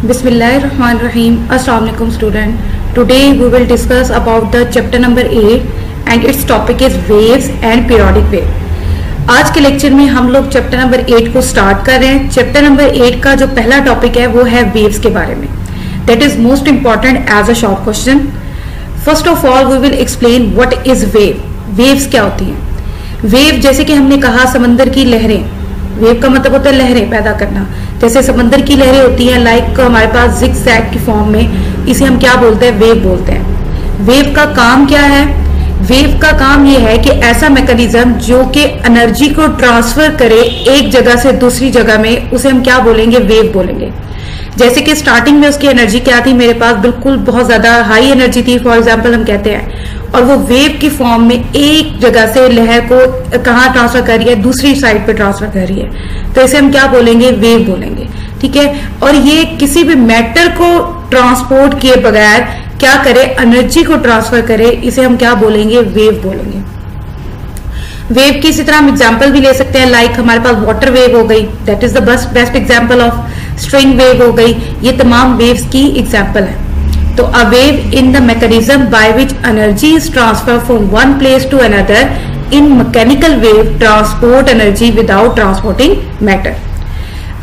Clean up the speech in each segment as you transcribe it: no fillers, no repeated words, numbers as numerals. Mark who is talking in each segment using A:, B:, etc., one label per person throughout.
A: Bismillahirrahmanirrahim. Assalamu alaikum student. Today we will discuss about the chapter number 8 and its topic is waves and periodic wave. आज के lecture में हम लोग chapter number 8 को start कर रहे हैं. चैप्टर नंबर 8 का जो पहला टॉपिक है वो है वेव्स के बारे में. That is most important as a short question. First of all we will explain what is wave. Waves क्या होती हैं? वेव जैसे कि हमने कहा समंदर की लहरें. वेव का मतलब होता है लहरें पैदा करना. जैसे समंदर की लहरें होती हैं लाइक हमारे पास जिग जैग की फॉर्म में, इसे हम क्या बोलते हैं? वेव बोलते हैं. वेव का काम क्या है? वेव का काम ये है कि ऐसा मैकेनिज्म जो कि एनर्जी को ट्रांसफर करे एक जगह से दूसरी जगह में, उसे हम क्या बोलेंगे? वेव बोलेंगे. जैसे कि स्टार्टिंग में उसकी एनर्जी क्या थी? मेरे पास बिल्कुल बहुत ज्यादा हाई एनर्जी थी फॉर एग्जांपल हम कहते हैं, और वो वेव की फॉर्म में एक जगह से लहर को कहाँ ट्रांसफर कर रही है? दूसरी साइड पे ट्रांसफर कर रही है. तो इसे हम क्या बोलेंगे? वेव बोलेंगे. ठीक है. और ये किसी भी मैटर को ट्रांसपोर्ट किए बगैर क्या करे? एनर्जी को ट्रांसफर करे. इसे हम क्या बोलेंगे? वेव बोलेंगे. वेव की इसी तरह हम एग्जांपल भी ले सकते हैं लाइक हमारे पास वाटर वेव हो गई, that is the best example of. String wave हो गई. ये तमाम वेव्स की एग्जांपल है. तो a wave in the mechanism by which energy is transfer from one place to another. In mechanical wave transport energy without transporting matter.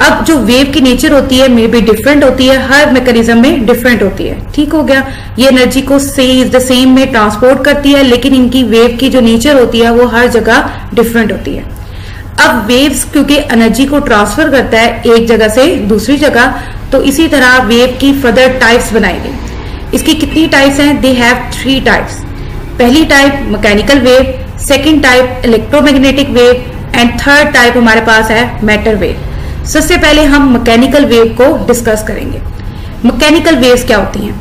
A: अब जो wave की नेचर होती है मे बी डिफरेंट होती है, हर मैकेनिज्म में डिफरेंट होती है. ठीक हो गया. ये एनर्जी को द सेम में ट्रांसपोर्ट करती है, लेकिन इनकी वेव की जो नेचर होती है वो हर जगह डिफरेंट होती है. अब वेव्स क्योंकि एनर्जी को ट्रांसफर करता है एक जगह से दूसरी जगह, तो इसी तरह वेव की फर्दर टाइप्स बनाई गई. इसकी कितनी टाइप्स हैं? They have 3 types. पहली type mechanical wave, second type electromagnetic wave and third type हमारे पास है मैटर वेव. सबसे पहले हम मैकेनिकल वेव को डिस्कस करेंगे. मैकेनिकल वेव्स क्या होती हैं?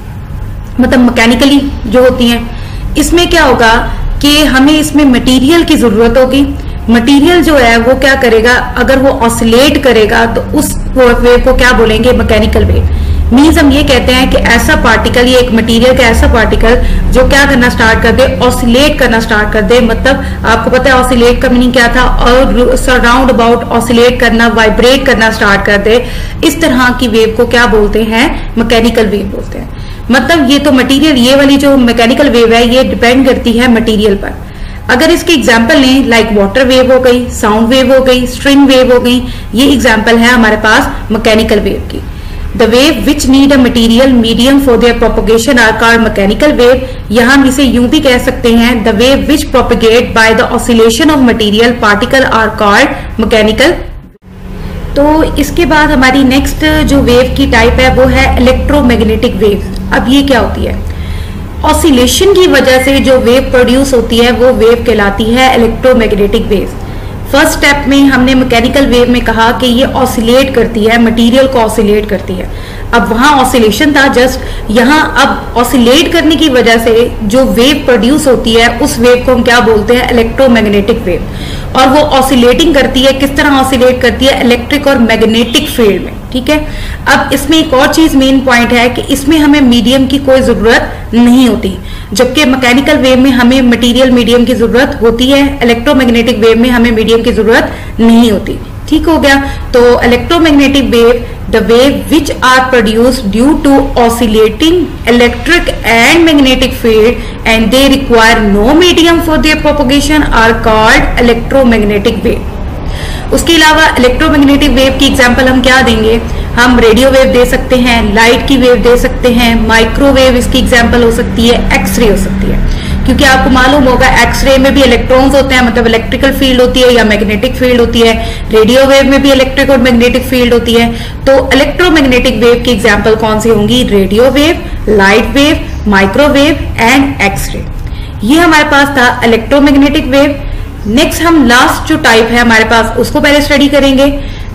A: मतलब मैकेनिकली जो होती हैं, इसमें क्या होगा कि हमें इसमें मटेरियल की जरूरत होगी. मटेरियल जो है वो क्या करेगा? अगर वो ऑसिलेट करेगा तो उस वेव को क्या बोलेंगे? Mechanical wave. मीन्स हम ये कहते हैं कि ऐसा पार्टिकल, ये एक मटेरियल का ऐसा पार्टिकल जो क्या करना स्टार्ट कर दे? ऑसिलेट करना स्टार्ट कर दे. मतलब आपको पता है ऑसिलेट का मीनिंग क्या था? और सराउंड अबाउट ऑसिलेट करना, वाइब्रेट करना स्टार्ट कर दे. इस तरह की वेव को क्या बोलते हैं? मैकेनिकल वेव बोलते हैं. मतलब ये तो मटेरियल, ये वाली जो मैकेनिकल वेव है ये डिपेंड करती है मटेरियल पर. अगर इसके एग्जाम्पल लें लाइक वाटर वेव हो गई, साउंड वेव हो गई, स्ट्रिंग वेव हो गई, ये एग्जाम्पल है हमारे पास मैकेनिकल वेव की. The wave which need a material medium for their propagation are called mechanical wave. यहाँ हम इसे यूं भी कह सकते हैं the wave which propagate by the oscillation of material particle are called mechanical. तो इसके बाद हमारी नेक्स्ट जो वेव की टाइप है वो है इलेक्ट्रोमैग्नेटिक वेव. अब ये क्या होती है? ऑसिलेशन की वजह से जो वेव प्रोड्यूस होती है वो वेव कहलाती है इलेक्ट्रोमैग्नेटिक वेव. फर्स्ट स्टेप में हमने मैकेनिकल वेव में कहा कि ये ऑसिलेट करती है, मटेरियल को ऑसिलेट करती है. अब वहां ऑसिलेशन था जस्ट, यहाँ अब ऑसिलेट करने की वजह से जो वेव प्रोड्यूस होती है उस वेव को हम क्या बोलते हैं? Electromagnetic wave. और वो ऑसिलेटिंग करती है. किस तरह ऑसिलेट करती है? इलेक्ट्रिक और मैग्नेटिक फील्ड में. ठीक है. अब इसमें एक और चीज मेन पॉइंट है कि इसमें हमें मीडियम की कोई जरूरत नहीं होती, जबकि मैकेनिकल वेव में हमें मटेरियल मीडियम की जरूरत होती है. इलेक्ट्रोमैग्नेटिक वेव में हमें मीडियम की जरूरत नहीं होती. ठीक हो गया. तो electromagnetic wave, the wave which are produced due to oscillating electric and magnetic field and they require no medium for their propagation are called electromagnetic wave. उसके अलावा इलेक्ट्रोमैग्नेटिक वेव की एग्जांपल हम क्या देंगे? हम रेडियो वेव दे सकते हैं, light की वेव दे सकते हैं, माइक्रोवेव इसकी एग्जांपल हो सकती है, एक्सरे हो सकती है. क्योंकि आपको मालूम होगा एक्सरे में भी इलेक्ट्रॉन्स होते हैं, मतलब इलेक्ट्रिकल फील्ड होती है या मैग्नेटिक फील्ड होती है. रेडियो वेव में भी इलेक्ट्रिक और मैग्नेटिक फील्ड होती है. तो इलेक्ट्रोमैग्नेटिक वेव की एग्जांपल कौन सी होंगी? Radio wave, light wave, microwave and X ray. ये हमारे पास था इलेक्ट्रोमैग्नेटिक वेव. नेक्स्ट हम लास्ट जो टाइप है हमारे पास उसको पहले स्टडी करेंगे.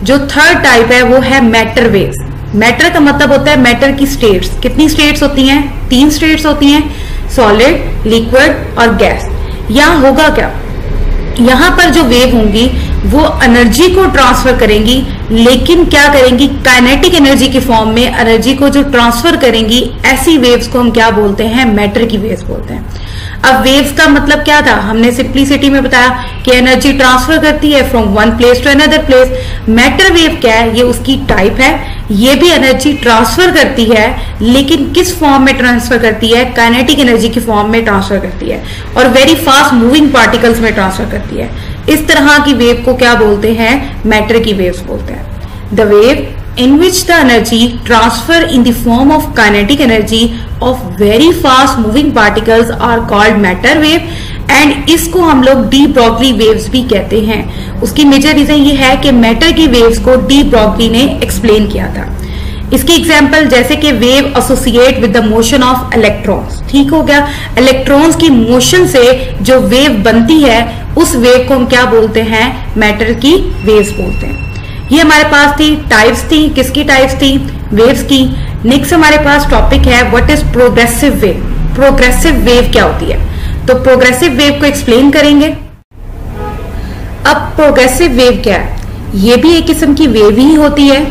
A: जो थर्ड टाइप है वो है मैटर वेव्स. मैटर का मतलब होता है मैटर की स्टेट्स. कितनी स्टेट्स होती हैं? 3 स्टेट्स होती हैं, सॉलिड, लिक्विड और गैस. यहाँ होगा क्या? यहाँ पर जो वेव होंगी वो एनर्जी को ट्रांसफर करेंगी, लेकिन क्या करेंगी? काइनेटिक एनर्जी की फॉर्म में एनर्जी को जो ट्रांसफर करेंगी, ऐसी वेव्स को हम क्या बोलते हैं? मैटर की वेव्स बोलते हैं. अब वेव्स का मतलब क्या था, हमने सिंप्लिसिटी में बताया कि एनर्जी ट्रांसफर करती है from one place to another place. Matter wave क्या है, ये उसकी टाइप है, ये भी एनर्जी ट्रांसफर करती है, लेकिन किस फॉर्म में ट्रांसफर करती है, काइनेटिक एनर्जी की फॉर्म में ट्रांसफर करती है और वेरी फास्ट मूविंग पार्टिकल्स में ट्रांसफर करती है। इस तरह की वेव को क्या बोलते हैं, मैटर की वेव्स बोलते हैं। The wave in which the energy transfer in the form of kinetic energy of very fast moving particles are called matter wave, and इसको हम लोग डी ब्रॉगली वेव्स भी कहते हैं। उसकी मेजर रीजन ये है कि मैटर की वेव्स को डी ब्रॉगली ने एक्सप्लेन किया था। इसकी एग्जांपल जैसे कि wave associate with the motion of electrons, ठीक हो गया, इलेक्ट्रॉन्स की मोशन से जो वेव बनती है उस वेव को हम क्या बोलते हैं, मैटर की वेव्स बोलते हैं। ये हमारे पास थी टाइप्स थी, किसकी टाइप्स थी, वेव्स की। नेक्स्ट हमारे पास टॉपिक है what is progressive wave. Progressive wave क्या होती है, तो प्रोग्रेसिव वेव को एक्सप्लेन करेंगे। अब प्रोग्रेसिव वेव क्या है, ये भी एक किस्म की वेव ही होती है।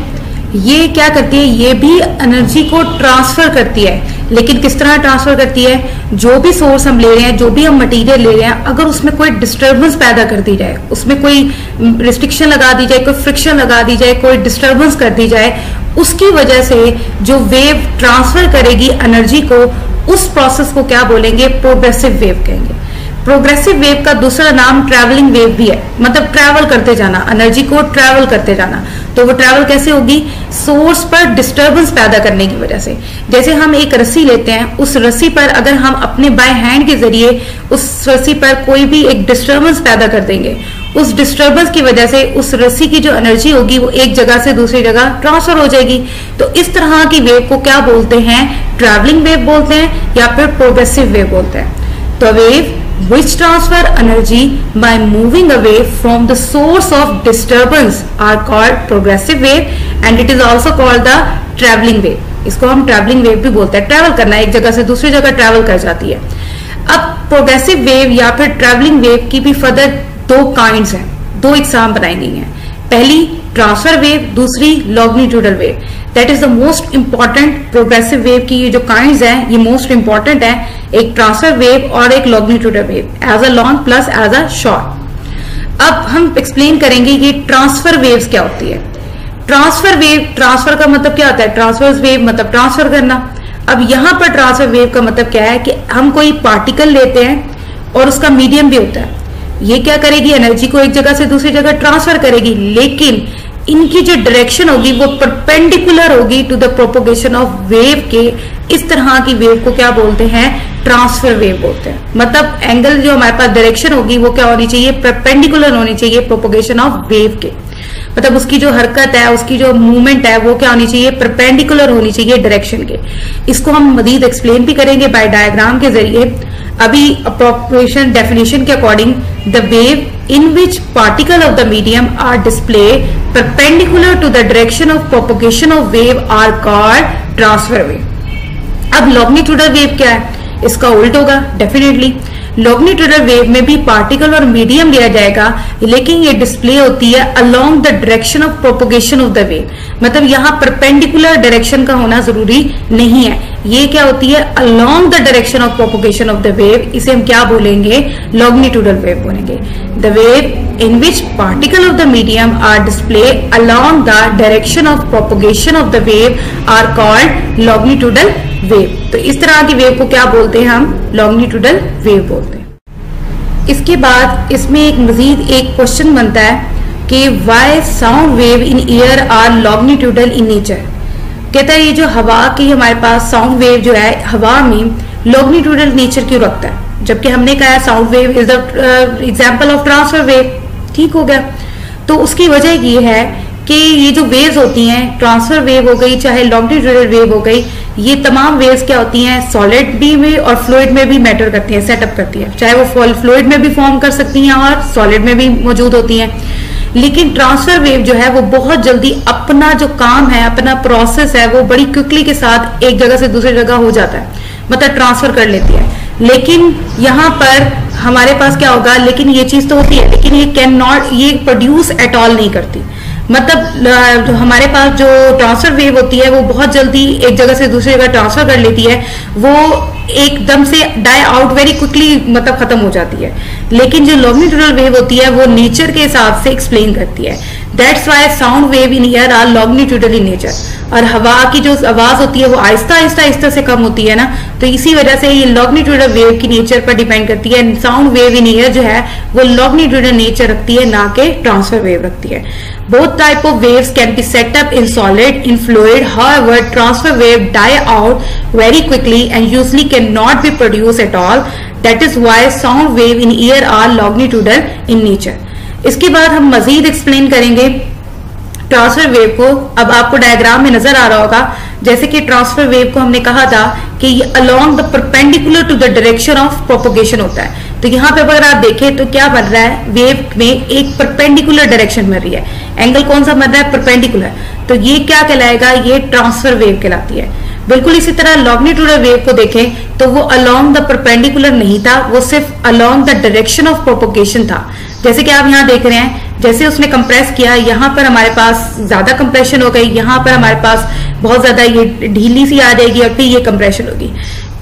A: ये क्या करती है, ये भी एनर्जी को ट्रांसफर करती है, लेकिन किस तरह ट्रांसफर करती है, जो भी सोर्स हम ले रहे हैं, जो भी हम मटेरियल ले रहे हैं, अगर उसमें कोई डिस्टरबेंस पैदा कर दी जाए, उसमें कोई रिस्ट्रिक्शन लगा दी जाए, कोई फ्रिक्शन लगा दी जाए, कोई डिस्टरबेंस कर दी जाए, उसकी वजह से जो वेव ट्रांसफर करेगी एनर्जी को, उस प्रोसेस को क्या बोलेंगे, प्रोग्रेसिव वेव कहेंगे। प्रोग्रेसिव वेव का दूसरा नाम ट्रैवलिंग वेव भी है, मतलब ट्रैवल करते जाना, एनर्जी को ट्रैवल करते जाना। तो वो ट्रैवल कैसे होगी, सोर्स पर डिस्टरबेंस पैदा करने की वजह से। जैसे हम एक रस्सी लेते हैं, उस रस्सी पर अगर हम अपने बाय हैंड के जरिए उस रस्सी पर कोई भी एक डिस्टरबेंस पैदा कर देंगे, उस डिस्टरबेंस की वजह से उस रस्सी की जो एनर्जी होगी वो एक जगह से दूसरी जगह ट्रांसफर हो जाएगी। तो इस तरह की वेव को क्या बोलते हैं, ट्रैवलिंग वेव बोलते हैं या फिर प्रोग्रेसिव वेव बोलते हैं। तो wave which transfer energy by moving away from the source of disturbance are called progressive wave, and it is also called the traveling wave। इसको हम traveling wave भी बोलते हैं, ट्रैवल करना, एक जगह से दूसरी जगह ट्रैवल कर जाती है। अब प्रोग्रेसिव वेव या फिर ट्रैवलिंग वेव की भी फर्दर दो काइंड्स हैं, दो एग्जाम बनाई गई हैं। पहली ट्रांसफर वेव, दूसरी longitudinal wave. That is the most important. Progressive wave की ये जो काइंड्स हैं ये मोस्ट इंपॉर्टेंट है, एक ट्रांसफर वेव और एक longitudinal wave, as a long plus as a short. अब हम एक्सप्लेन करेंगे कि ट्रांसफर वेव्स क्या होती है। ट्रांसफर वेव, ट्रांसफर का मतलब क्या होता है, ट्रांसफर वेव मतलब ट्रांसफर करना। अब यहां पर ट्रांसफर वेव का मतलब क्या है कि हम कोई पार्टिकल लेते हैं और उसका मीडियम भी होता है, ये क्या करेगी, एनर्जी को एक जगह से दूसरी जगह ट्रांसफर करेगी, लेकिन इनकी जो डायरेक्शन होगी वो परपेंडिकुलर होगी to the propagation of wave के। इस तरह की वेव को क्या बोलते हैं, ट्रांसफर वेव बोलते हैं। मतलब एंगल जो हमारे पास डायरेक्शन होगी वो क्या होनी चाहिए, परपेंडिकुलर होनी चाहिए प्रोपोगेशन ऑफ वेव के। मतलब उसकी जो हरकत है, उसकी जो मूवमेंट है वो क्या होनी चाहिए, परपेंडिकुलर होनी चाहिए डायरेक्शन के। इसको हम मजीद एक्सप्लेन भी करेंगे बाय डायग्राम के जरिए। अभी अप्रोप्रिएशन डेफिनेशन के according, the wave in which particle of the medium are displayed perpendicular to the direction of propagation of wave are called transfer wave। अब longitudinal wave क्या है, इसका उल्ट होगा डेफिनेटली। लॉन्गिट्यूडल वेव में भी पार्टिकल और मीडियम लिया जाएगा, लेकिन ये डिस्प्ले होती है along the direction of propagation of the wave. मतलब यहाँ परपेंडिकुलर डायरेक्शन का होना जरूरी नहीं है, ये क्या होती है, along the direction of propagation of the wave. इसे हम क्या बोलेंगे, लॉन्गिट्यूडल वेव बोलेंगे। The wave in which particle of the medium are display along the direction of propagation of the wave are called longitudinal wave. तो इस तरह की wave को क्या बोलते हैं हम, लॉन्गिट्यूडल वेव बोलते हैं। इसके बाद इसमें एक मजीद एक क्वेश्चन बनता है कि why sound wave in air are longitudinal in nature. कहता है ये जो हवा की हमारे पास साउंड वेव जो है, हवा में लॉन्गिट्यूडल नेचर क्यों रखता है, जबकि हमने कहा sound wave is the example of transfer wave. ठीक हो गया, तो उसकी वजह ये है कि ये जो वेव्स होती हैं, ट्रांसफर वेव हो गई चाहे लॉन्गिट्यूडल वेव हो गई, ये तमाम वेव्स क्या होती हैं, सॉलिड भी में और फ्लूइड में भी मैटर करती हैं, सेटअप करती हैं। चाहे वो फ्लूइड में भी फॉर्म कर सकती हैं और सॉलिड में भी मौजूद होती हैं। लेकिन ट्रांसफर वेव जो है वो बहुत जल्दी अपना जो काम है, अपना प्रोसेस है, वो बड़ी क्विकली के साथ एक जगह से दूसरी जगह हो जाता है, मतलब ट्रांसफर कर लेती है। लेकिन यहाँ पर हमारे पास क्या होगा, लेकिन ये चीज तो होती है, लेकिन ये कैन नॉट, ये प्रोड्यूस एट ऑल नहीं करती। मतलब हमारे पास जो ट्रांसफर वेव होती है वो बहुत जल्दी एक जगह से दूसरी जगह ट्रांसफर कर लेती है, वो एकदम से डाई आउट वेरी क्विकली मतलब खत्म हो जाती है। लेकिन जो लॉन्गिट्यूडनल वेव होती है वो नेचर के हिसाब से एक्सप्लेन करती है। That's why sound wave in air are longitudinal in nature. और हवा की जो आवाज होती है वो आहिस्ता आहिस्ता आहिस्ता से कम होती है ना, तो इसी वजह से ये लॉन्गिट्यूडनल वेव की नेचर पर डिपेंड करती है। साउंड वेव इन ईयर जो है वो लॉन्गिट्यूडनल नेचर रखती है, ना कि ट्रांसफर वेव रखती है। Both type of waves can be set up in solid, in fluid, however transverse wave die out very quickly and usually can not be produce at all. That is why sound wave in air are longitudinal in nature. इसके बाद हम मजीद explain करेंगे transverse wave को। अब आपको diagram में नजर आ रहा होगा, जैसे कि ट्रांसफर वेव को हमने कहा था कि ये along the perpendicular to the direction of propagation होता है। तो यहाँ पे अगर आप देखें तो क्या बन रहा है, वेव में एक परपेंडिकुलर डायरेक्शन बन रही है। एंगल कौन सा बन रहा है, परपेंडिकुलर। तो ये क्या कहलाएगा, ये ट्रांसफर वेव कहलाती है। बिल्कुल इसी तरह लॉन्गिट्यूडनल वेव को देखें तो वो अलोंग द परपेंडिकुलर नहीं था, वो सिर्फ along the direction of propagation था। जैसे कि आप यहाँ देख रहे हैं, जैसे उसने कंप्रेस किया, यहाँ पर हमारे पास ज्यादा कंप्रेशन हो गई, यहाँ पर हमारे पास बहुत ज्यादा ये ढीली सी आ जाएगी और फिर ये कंप्रेशन होगी।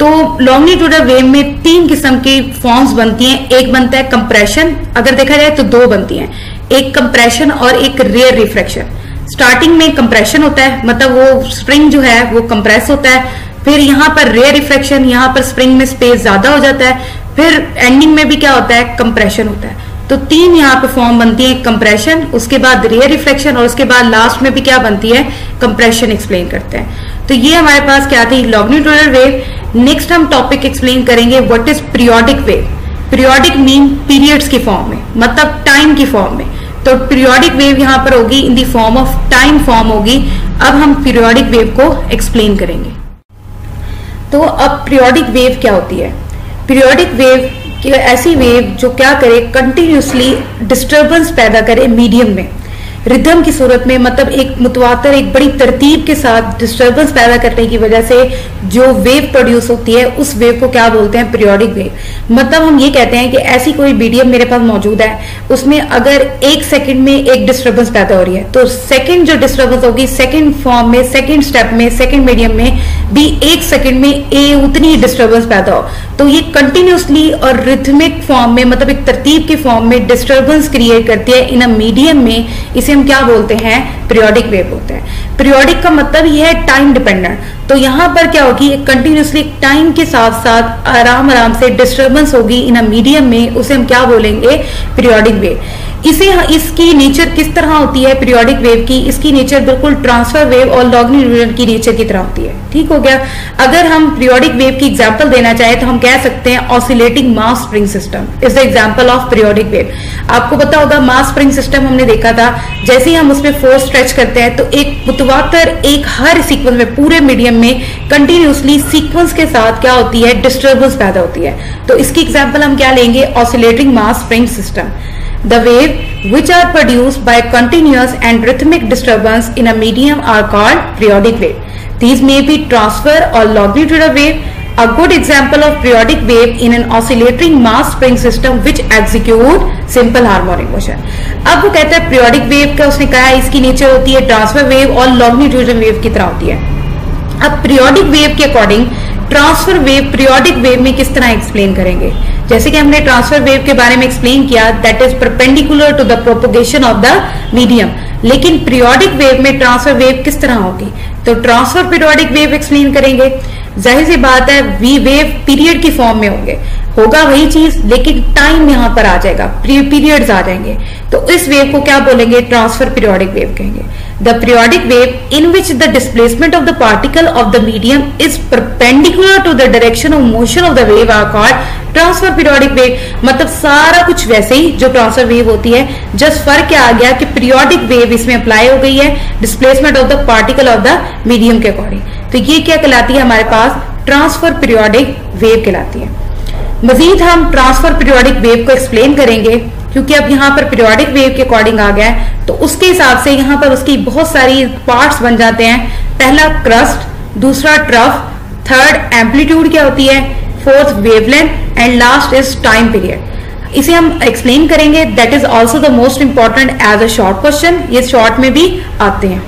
A: तो लॉन्गिट्यूडनल वेव में 3 किस्म की फॉर्म्स बनती हैं। एक बनता है कंप्रेशन, अगर देखा जाए तो 2 बनती हैं, एक कंप्रेशन और एक रेयर रिफ्रैक्शन। स्टार्टिंग में कंप्रेशन होता है, मतलब वो स्प्रिंग जो है वो कंप्रेस होता है, फिर यहाँ पर रेयर रिफ्रैक्शन, यहाँ पर स्प्रिंग में स्पेस ज्यादा हो जाता है, फिर एंडिंग में भी क्या होता है, कंप्रेशन होता है। तो 3 यहाँ पे फॉर्म बनती है, कंप्रेशन, उसके बाद रेयर रिफ्लेक्शन और उसके बाद लास्ट में भी क्या बनती है, कंप्रेशन एक्सप्लेन करते हैं। तो ये हमारे पास क्या थी, लॉन्गिट्यूडनल वेव। नेक्स्ट हम टॉपिक एक्सप्लेन करेंगे what is periodic wave. Periodic mean periods की फॉर्म में, मतलब टाइम की फॉर्म में। तो पीरियोडिक वेव यहाँ पर होगी in the form of time form होगी। अब हम पीरियोडिक वेव को एक्सप्लेन करेंगे। तो अब पीरियोडिक वेव क्या होती है, पीरियोडिक वेव कि ऐसी वेव जो क्या करे, कंटिन्यूसली डिस्टरबेंस पैदा करे मीडियम में, रिदम की सूरत में, मतलब एक मुतवातर एक बड़ी तरतीब के साथ डिस्टरबेंस पैदा करने की वजह से जो वेव प्रोड्यूस होती है उस वेव को क्या बोलते हैं, पीरियोडिक वेव। मतलब हम ये कहते हैं कि ऐसी कोई मीडियम मेरे पास मौजूद है, उसमें अगर 1 सेकंड में एक डिस्टरबेंस पैदा हो रही है, तो सेकंड जो डिस्टरबेंस होगी सेकंड फॉर्म में, सेकंड स्टेप में, सेकंड मीडियम में भी 1 सेकंड में उतनी डिस्टरबेंस पैदा हो, तो ये कंटिन्यूसली और रिथमिक फॉर्म में, मतलब एक तरतीब के फॉर्म में डिस्टरबेंस क्रिएट करती है इन अ मीडियम में। इसे हम क्या बोलते हैं, पीरियोडिक वेव बोलते हैं। पीरियोडिक का मतलब यह है टाइम डिपेंडेंट। तो यहाँ पर क्या होगी, कंटिन्यूसली टाइम के साथ साथ आराम आराम से डिस्टरबेंस होगी इन अ मीडियम में, उसे हम क्या बोलेंगे, पीरियोडिक वेव। इसकी नेचर किस तरह होती है पीरियोडिक वेव की, इसकी नेचर बिल्कुल ट्रांसफर वेव और लॉन्गिट्यूडनल की नेचर की तरह होती है। ठीक हो गया। अगर हम पीरियोडिक वेव की एग्जांपल देना चाहे तो हम कह सकते हैं oscillating mass spring system is the example of periodic wave. आपको पता होगा मास स्प्रिंग सिस्टम हमने देखा था, जैसे ही हम उसमें फोर्स स्ट्रेच करते हैं तो एक मुतवातर एक हर सीक्वेंस में, पूरे मीडियम में कंटिन्यूसली सीक्वेंस के साथ क्या होती है, डिस्टर्बेंस पैदा होती है। तो इसकी एग्जांपल हम क्या लेंगे, oscillating mass spring system. The wave which are produced by continuous and rhythmic disturbance in a medium are called periodic wave. These may be transfer or longitudinal wave. A good example of periodic wave in an oscillating mass spring system which execute simple harmonic motion. अब वो कहता है periodic wave का, उसने कहा है इसकी nature होती है ट्रांसफर वेव और लॉन्गिट्यूडनल वेव की तरह होती है। अब periodic wave के according transfer wave periodic wave में किस तरह एक्सप्लेन करेंगे, जैसे कि हमने ट्रांसफर वेव के बारे में एक्सप्लेन किया, that is perpendicular to the propagation of the medium. लेकिन पीरियोडिक वेव में ट्रांसफर वेव किस तरह होगी, तो ट्रांसफर पीरियोडिक वेव एक्सप्लेन करेंगे। जाहिर सी बात है वेव पीरियड की फॉर्म में होंगे, होगा वही चीज लेकिन टाइम यहां पर आ जाएगा, पीरियड्स आ जाएंगे, तो इस वेव को क्या बोलेंगे, ट्रांसफर पीरियोडिक वेव कहेंगे। The periodic wave in which the displacement of the particle of the medium is perpendicular to the direction of motion of the wave are called transverse periodic wave. मतलब सारा कुछ वैसे ही जो transfer wave होती है, just फर्क क्या आ गया कि पीरियोडिक वेव इसमें अप्लाई हो गई है displacement of the particle of the medium के अकॉर्डिंग। तो ये क्या कहलाती है, हमारे पास ट्रांसफर पीरियोडिक वेव कहलाती है। मजीद हम ट्रांसफर पीरियोडिक वेव को एक्सप्लेन करेंगे, क्योंकि अब यहाँ पर पीरियोडिक वेव के अकॉर्डिंग आ गया है, तो उसके हिसाब से यहाँ पर उसकी बहुत सारी पार्ट्स बन जाते हैं। पहला क्रस्ट, दूसरा ट्रफ, थर्ड एम्पलीट्यूड क्या होती है, fourth wavelength and last is time period. इसे हम एक्सप्लेन करेंगे। That is also the most important as a short question, ये शॉर्ट में भी आते हैं।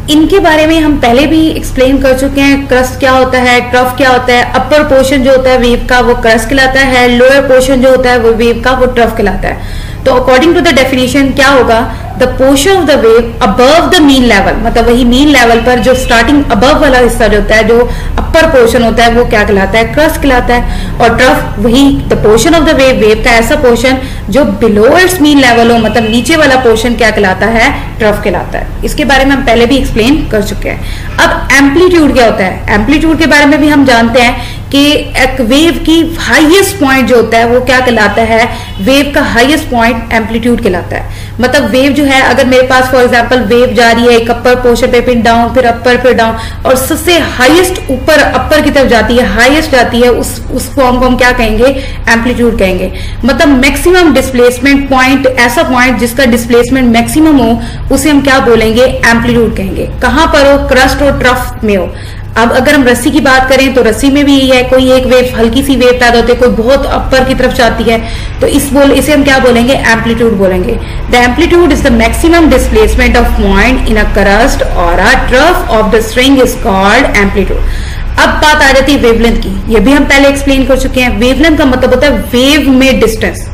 A: इनके बारे में हम पहले भी एक्सप्लेन कर चुके हैं। क्रस्ट क्या होता है, ट्रफ क्या होता है। अपर पोर्शन जो होता है वेव का वो क्रस्ट कहलाता है, लोअर पोर्शन जो होता है वो वेव का वो ट्रफ कहलाता है। तो अकॉर्डिंग टू द डेफिनेशन क्या होगा, the portion of the wave above the mean level, मतलब वही मीन लेवल पर जो स्टार्टिंग अबव वाला हिस्सा जो होता है, जो अपर पोर्शन होता है वो क्या कहलाता है, क्रस्ट कहलाता है। और ट्रफ वही the portion of the wave, wave का ऐसा पोर्शन जो बिलो इट्स मीन लेवल हो, मतलब नीचे वाला पोर्शन क्या कहलाता है, ट्रफ कहलाता है। इसके बारे में हम पहले भी एक्सप्लेन कर चुके हैं। अब एम्पलीट्यूड क्या होता है, एम्पलीट्यूड के बारे में भी हम जानते हैं कि एक वेव की हाईएस्ट पॉइंट जो होता है वो क्या कहलाता है, वेव का हाईएस्ट पॉइंट एम्पलीट्यूड कहलाता है। मतलब वेव जो है, अगर मेरे पास फॉर एग्जांपल वेव जा रही है एक अपर पोर्शन पे, फिर डाउन, फिर अपर, फिर डाउन, और सबसे हाईएस्ट ऊपर अपर की तरफ जाती है, हाईएस्ट जाती है, उस फॉर्म को हम क्या कहेंगे, एम्पलीट्यूड कहेंगे। मतलब मैक्सिमम डिस्प्लेसमेंट पॉइंट, ऐसा पॉइंट जिसका डिस्प्लेसमेंट मैक्सिमम हो उसे हम क्या बोलेंगे, एम्पलीट्यूड कहेंगे। कहां पर हो, क्रस्ट और ट्रफ में हो। अब अगर हम रस्सी की बात करें तो रस्सी में भी यही है, कोई एक वेव, हल्की सी वेव पैदा होती है, कोई बहुत अपर की तरफ जाती है, तो इसे हम क्या बोलेंगे, एम्पलीट्यूड बोलेंगे। The amplitude is the maximum displacement of point in a crest और a trough of the string is called amplitude. अब बात आ जाती है वेवलेंथ की, ये भी हम पहले एक्सप्लेन कर चुके हैं। वेवलेंथ का मतलब होता है वेव में डिस्टेंस।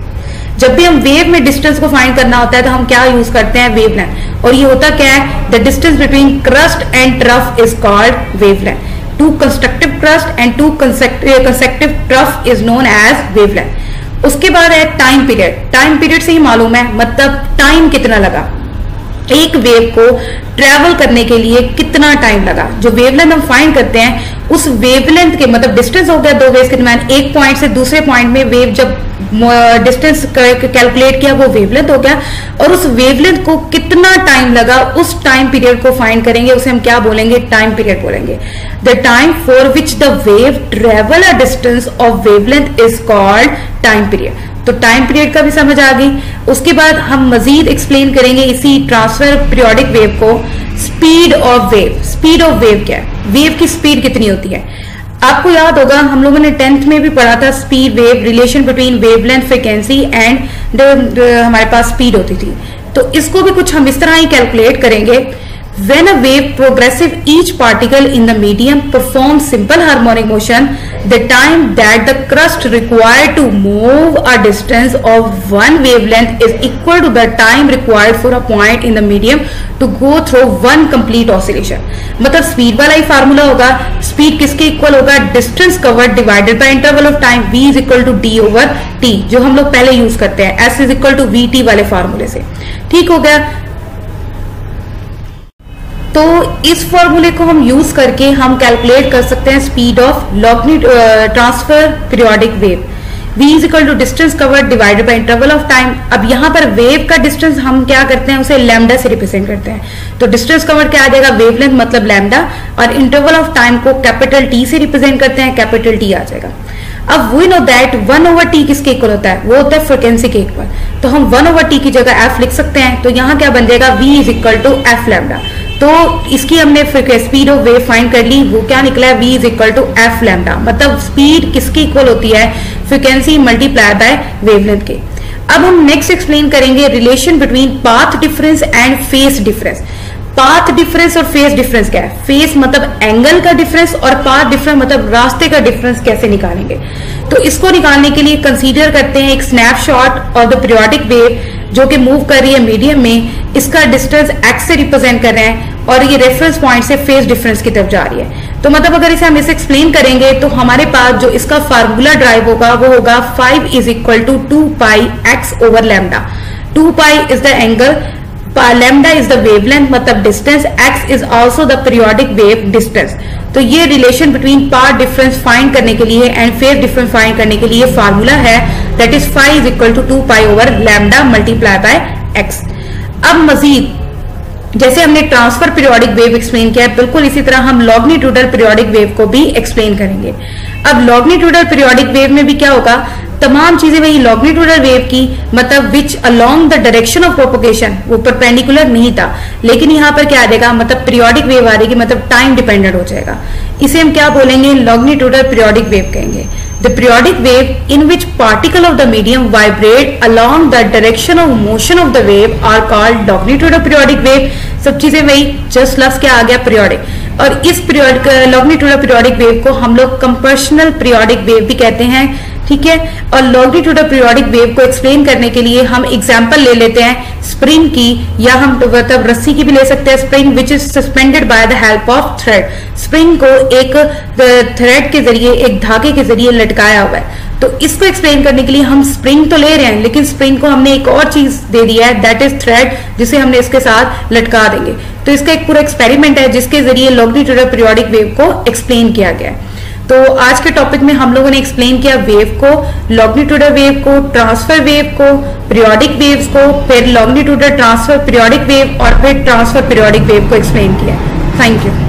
A: जब भी हम वेव में डिस्टेंस को फाइंड करना होता है तो हम क्या यूज करते हैं, वेवलेंथ। और ये होता क्या है, the distance between crest and trough is called wavelength. Two consecutive crest and two consecutive trough is known as wavelength. उसके बाद है टाइम पीरियड। टाइम पीरियड से ही मालूम है, मतलब टाइम कितना लगा एक वेव को ट्रेवल करने के लिए, कितना टाइम लगा। जो वेवलेंथ हम फाइंड करते हैं उस वेवलेंथ के, मतलब डिस्टेंस हो गया दो वेव्स के दरमियान, एक पॉइंट से दूसरे पॉइंट में वेव जब डिस्टेंस कैलकुलेट किया वो वेवलेंथ हो गया, और उस वेवलेंथ को कितना टाइम लगा उस टाइम पीरियड को फाइंड करेंगे, उसे हम क्या बोलेंगे, टाइम पीरियड बोलेंगे। The time for which the wave travel a distance of wavelength is called time period. तो टाइम पीरियड का भी समझ आ गई। उसके बाद हम मजीद एक्सप्लेन करेंगे इसी ट्रांसफर पीरियोडिक वेव को, speed of wave. Speed of wave क्या है, वेव की स्पीड कितनी होती है। आपको याद होगा हम लोगों ने 10th में भी पढ़ा था, speed wave, relation between wavelength, frequency and हमारे पास स्पीड होती थी। तो इसको भी कुछ हम इस तरह ही कैलकुलेट करेंगे। When a wave progressive, each particle in the medium performs simple harmonic motion, the time that the crust required to move a distance of one wavelength is equal to the time required for a point in the medium to go through one complete oscillation। मतलब speed वाला ही formula होगा। Speed किसके equal होगा, distance covered divided by interval of time, v is equal to d over t, जो हम लोग पहले यूज करते हैं, s is equal to v t वाले फार्मूले से। ठीक हो गया। तो इस फॉर्मूले को हम यूज करके हम कैलकुलेट कर सकते हैं speed of transverse periodic wave. v is equal to distance covered divided by interval of time. अब यहाँ पर वेव का डिस्टेंस हम क्या करते हैं, उसे लैम्डा से रिप्रेजेंट करते हैं। तो डिस्टेंस कवर्ड क्या आ जाएगा, वेवलेंथ मतलब लैम्डा, और इंटरवल ऑफ टाइम को कैपिटल टी से रिप्रेजेंट करते हैं, कैपिटल टी आ जाएगा। अब वी नो दैट 1/t किसके इक्वल होता है, वो होता है फ्रीक्वेंसी के इक्वल। तो हम 1/t की जगह f लिख सकते हैं। तो यहाँ क्या बन जाएगा, v is equal to f lambda. तो इसकी हमने स्पीड ऑफ वेव फाइंड कर ली, वो क्या निकला है, v is equal to f lambda. मतलब स्पीड किसकी इक्वल होती है, फ्रीक्वेंसी मल्टीप्लाई बाय वेवलेंथ के। अब हम नेक्स्ट एक्सप्लेन करेंगे relation between path difference and phase difference. Path difference और फेस डिफरेंस क्या है, फेस मतलब एंगल का डिफरेंस, और पाथ डिफरेंस मतलब रास्ते का डिफरेंस कैसे निकालेंगे। तो इसको निकालने के लिए कंसीडर करते हैं एक snapshot of the periodic wave जो कि मूव कर रही है मीडियम में, इसका डिस्टेंस x से रिप्रेजेंट कर रहे हैं, और ये रेफरेंस पॉइंट से फेस डिफरेंस की तरफ जा रही है। तो मतलब अगर इसे हम इसे एक्सप्लेन करेंगे तो हमारे पास जो इसका फार्मूला ड्राइव होगा वो होगा 5 is equal to 2 pi x over lambda. 2 pi is the angle, lambda is the wavelength मतलब distance, x is also the periodic wave distance. तो ये relation between path difference find करने के लिए एंड फेस डिफरेंस फाइंड करने के लिए formula है, that is 5 is equal to 2 pi over lambda multiply by x। अब मजीद जैसे हमने ट्रांसफर पीरियोडिक वेव एक्सप्लेन किया है, बिल्कुल इसी तरह हम लॉन्गिट्यूडल पीरियोडिक वेव को भी एक्सप्लेन करेंगे। अब लॉन्गिट्यूडल पीरियोडिक वेव में भी क्या होगा, तमाम चीजें वही लॉन्गिट्यूडल वेव की, मतलब which along the direction of propagation, वो परपेंडिकुलर नहीं था, लेकिन यहाँ पर क्या आ जाएगा, मतलब पीरियोडिक वेव आ रही है, मतलब टाइम डिपेंडेंट हो जाएगा। इसे हम क्या बोलेंगे, लॉन्गिट्यूडल पीरियोडिक वेव कहेंगे। The the periodic wave in which particle of the medium vibrate along the direction of motion of the wave are called longitude of periodic wave. सब चीजें वही, जस्ट लफ्ज क्या आ गया, पीरियोडिक। और इस periodic longitude of periodic wave को हम लोग कंप्रेशनल पीरियोडिक वेव भी कहते हैं, ठीक है। और लॉन्गिट्यूड ऑफ पीरियोडिक वेव को एक्सप्लेन करने के लिए हम एग्जांपल ले लेते हैं स्प्रिंग की, या हम मतलब रस्सी की भी ले सकते हैं, spring which is suspended by the help of thread. Spring को एक थ्रेड के जरिए, एक धागे के जरिए लटकाया हुआ है। तो इसको एक्सप्लेन करने के लिए हम स्प्रिंग तो ले रहे हैं, लेकिन स्प्रिंग को हमने एक और चीज दे दिया है, दैट इज थ्रेड, जिसे हमने इसके साथ लटका देंगे। तो इसका एक पूरा एक्सपेरिमेंट है जिसके जरिए लॉन्गिट्यूड ऑफ पीरियोडिक वेव को एक्सप्लेन किया गया है। तो आज के टॉपिक में हम लोगों ने एक्सप्लेन किया वेव को, लॉन्गिट्यूडल वेव को, ट्रांसफर वेव को, पीरियोडिक वेव्स को, फिर लॉन्गिट्यूडल ट्रांसफर पीरियोडिक वेव और फिर ट्रांसफर पीरियोडिक वेव को एक्सप्लेन किया। Thank you.